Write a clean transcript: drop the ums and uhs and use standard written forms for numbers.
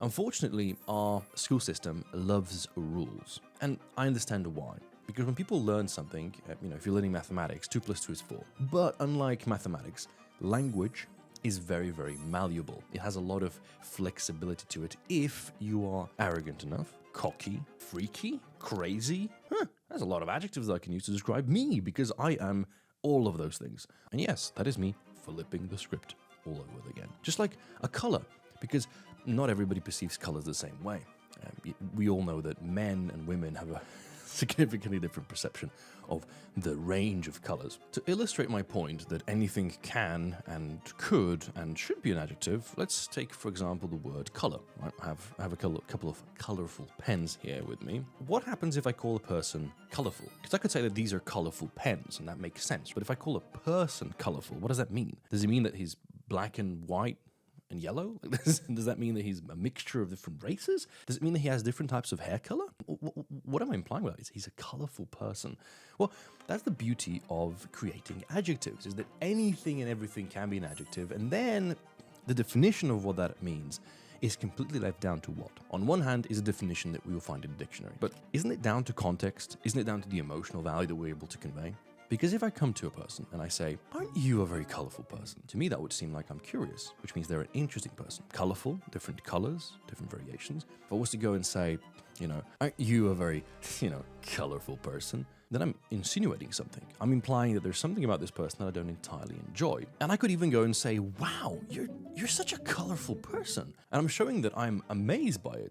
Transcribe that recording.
Unfortunately, our school system loves rules, and I understand why. Because when people learn something, if you're learning mathematics, 2 plus 2 is 4. But unlike mathematics, language is very, very malleable. It has a lot of flexibility to it if you are arrogant enough, cocky, freaky, crazy. There's a lot of adjectives that I can use to describe me because I am all of those things. And yes, that is me flipping the script all over again. Just like a color, because not everybody perceives colors the same way. We all know that men and women have a significantly different perception of the range of colors. To illustrate my point that anything can and could and should be an adjective, let's take, for example, the word color. I have a couple of colorful pens here with me. What happens if I call a person colorful? Because I could say that these are colorful pens, and that makes sense. But if I call a person colorful, what does that mean? Does it mean that he's black and white and yellow? Does that mean that he's a mixture of different races? Does it mean that he has different types of hair color? What am I implying by that? He's a colorful person. Well, that's the beauty of creating adjectives, is that anything and everything can be an adjective, and then the definition of what that means is completely left down to what? On one hand is a definition that we will find in a dictionary, but isn't it down to context? Isn't it down to the emotional value that we're able to convey? Because if I come to a person and I say, aren't you a very colorful person? To me, that would seem like I'm curious, which means they're an interesting person. Colorful, different colors, different variations. If I was to go and say, aren't you a very, colorful person? Then I'm insinuating something. I'm implying that there's something about this person that I don't entirely enjoy. And I could even go and say, wow, you're such a colorful person. And I'm showing that I'm amazed by it.